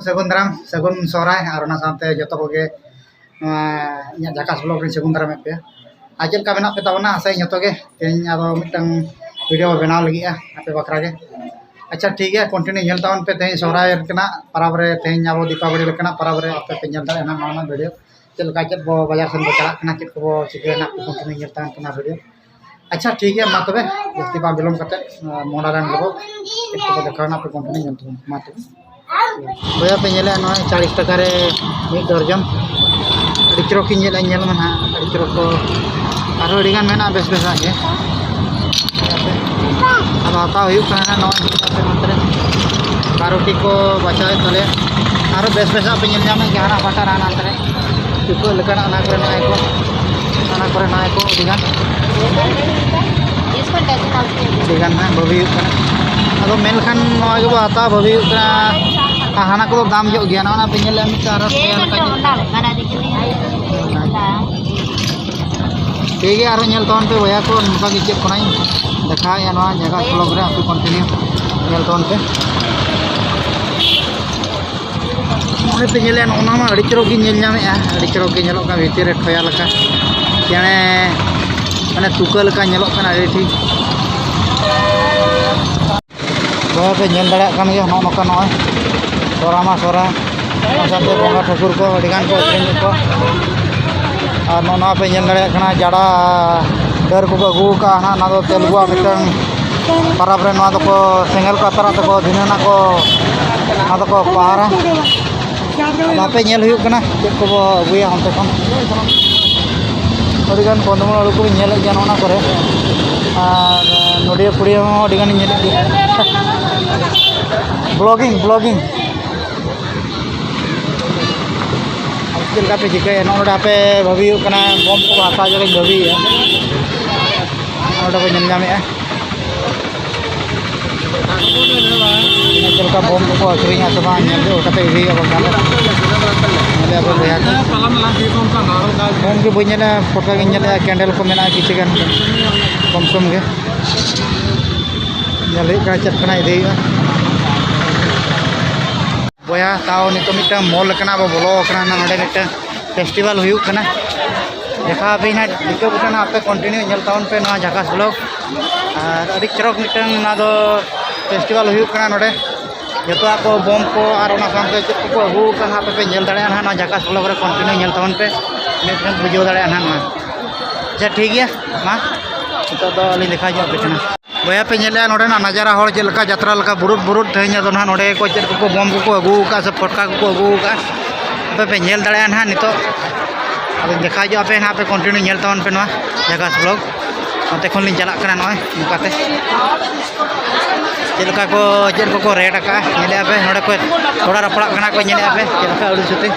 सगुन दाराम सगुन सोहराय और ओना साथे जतो कोगे ᱤᱧᱟᱹᱜ ᱡᱟᱠᱟᱥ ᱵᱞᱚᱜ ᱨᱮ ᱥᱟᱹᱜᱩᱱ ᱫᱟᱨᱟᱢᱮᱫ ᱯᱮᱭᱟ ᱟᱨ ᱪᱮᱫ ᱞᱮᱠᱟ ᱢᱮᱱᱟᱜ ᱯᱮ ᱛᱟᱵᱚᱱᱟ ᱟᱥᱟᱭ ᱡᱚᱛᱚ ᱜᱮ ᱛᱮᱦᱮᱧ ᱟᱫᱚ ᱢᱤᱫᱴᱟᱝ ᱵᱷᱤᱰᱤᱭᱳ ᱵᱮᱱᱟᱣ ᱞᱟᱹᱜᱤᱫᱼᱟ ᱟᱯᱮ ᱵᱟᱠᱷᱨᱟ ᱜᱮ ᱟᱪᱪᱷᱟ ᱴᱷᱤक ᱜᱮᱭᱟ ᱠᱚᱱᱴᱤᱱᱤউ ᱧᱮᱞ ᱛᱟᱵᱚᱱ ᱯᱮ ᱛᱮᱦᱮᱧ ᱥᱚᱦᱨᱟᱭ ᱞᱮᱠᱟᱱᱟᱜ ᱯᱟᱨᱟᱵᱽ ᱨᱮ ᱛᱮᱦᱮᱧ ᱟᱵᱚ ᱫᱤᱯᱟᱵᱚᱞᱤ ᱞᱮᱠᱟᱱᱟᱜ ᱯᱟᱨᱟᱵᱽ ᱨᱮ ᱟᱯᱮ ᱯᱮ ᱧᱮᱞ ᱫᱟᱲᱮᱭᱟᱜᱼᱟ ᱱᱚᱣᱟ ᱵᱷᱤᱰᱤᱭᱳ ᱪᱮᱫ ᱞᱮᱠᱟ ᱪᱮᱫ ᱵᱚ ᱵᱟᱡᱟᱨ ᱥᱮᱱ ᱵᱚ ᱪᱟᱞᱟᱜ ᱠᱟᱱᱟ ᱪᱮᱫ ᱠᱚ ᱪᱤᱠᱟᱹᱭᱟ ᱱᱟᱜ ᱠᱚᱱᱴᱤᱱᱤউ ᱧᱮᱞ ᱛᱟᱵᱚᱱ ᱠᱟᱱᱟ ᱵᱷᱤᱰᱤᱭᱳ अच्छा ठीक है मा तबे जस्ती बा बिलोम कते मोड़ा रन गबो चेक को देखाना पे कंपनी जंतु मा तबे भैया पे नेले न 40 टका रे मिड दर्जन अड़ी चरो की नेल मन हा अड़ी चरो को आरो अड़ी गान मेना बेस बेस आगे अब आता हुई kana न पे मंत्र कारोटी को बचाए तले आरो बेस बेस पे नेल जामे जहाना फाटा राना तले चुको लेकना ना करे नाय को अड़ी गान दिगान ना भवी अब मेलखान नवा हता भवी हाना को दाम जो गया ना पे नेल मिट आरो ठीक है आरो नेल तोन पे भैया को नका के चेक कोनाई देखा या नवा जगह ब्लॉग रे आप कंटिन्यू नेल तोन पे ओने पे नेल ओना मा अड़ी चरो की नेल जामे अड़ी चरो की नेलो का भीतर रे ठोया लका चेणे माने तुका लका नेलो कना अड़ी ठीक भैया पे नेल दाड़ा कान गया नो नका नय सोरा मा सोरा साथे बंगा ठाकुर को अड़ीगान को अक्रेन को और नो पे नेल दाड़ा कना जाड़ा डर को अगू का ना ना दो तेलुगु मिटन परब रे नो को सेंगल को अतरा को दिनना को ना को पहारा पे नेल हुई कना चेक को अगुया हमते कोन अड़ीगान बंधुमन अड़ू को नेल गया ना करे और नोडिया पुड़िया अड़ीगान नेल ब्लॉगिंग चलका पे चिकाय नोडा पे भाभी कना बम को हाथा जले भाभी नोडा पे नेल जामे चलका बम को अखरिया से बा नेल दे ओटा पे इदी अब गाले नेले अब भैया बम के बनेला फोटो के नेले कैंडल को मेना किछि गान कम सम के नेले का चट कना इदी बोया ताओ नितो मिटा मॉल कना बो बोलो कना ना नडे मिटा फेस्टिवल हुयु कना देखा पे ना दिको बटना आपे कंटिन्यू नेल ताउन पे ना जकास ब्लॉग और अड़ी चरक मिटन ना दो फेस्टिवल हुयु कना नडे जतो को बम को और ना सामते चेक को अगु कना पे नेल दाड़े ना जकास ब्लॉग रे कंटिन्यू नेल ताउन पे नेक्स्ट बुझो दाड़े ना अच्छा ठीक है मा तो अली देखा जो पे कना भैया पे नेले नोडे ना नजारा हर चलका यात्रा लका बुरुट बुरुट तेहन दो ना नोडे को चेक को बम को अगु का से फटका को अगु का पे नेल दाड़े ना नितो अब देखा जो पे ना पे कंटिन्यू नेल तावन पे ना जगह ब्लॉग नते खन लिन चला कना नय नुकाते चलका को रेट का नेले पे नोडे को थोड़ा रपड़ा कना को नेले पे चलका अड़ी सुते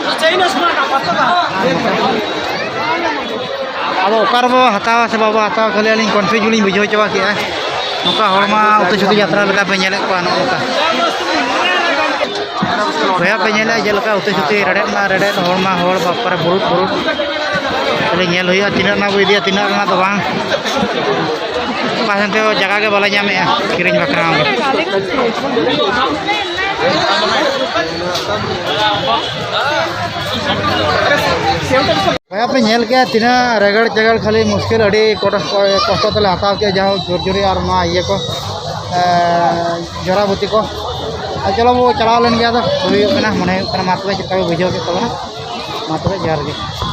अब ओकार बो हतावा से बाबा हतावा खाली लिन कन्फ्यूज लिन बुझो चबा के नौका हरमा उतु छुटी यात्रा लगा पे नेले को नौका भैया पे नेले जलका उतु छुटी रेडे हरमा हर बापर बुरुट खाली नेल हुई तीना ना बो इदिया तीना ना तो बांग पासनते जगह के बाला जामे किरिन बकरा भैया पे नेल के तीना रगड़ चगड़ खाली मुश्किल अड़ी कष्ट तले हताव के जाओ जोरजोरी और ना ये को जराबती को चलो वो चलाव लेन गया तो हुई मने मातबे चिका बुझाव के तबना मातबे जहर के।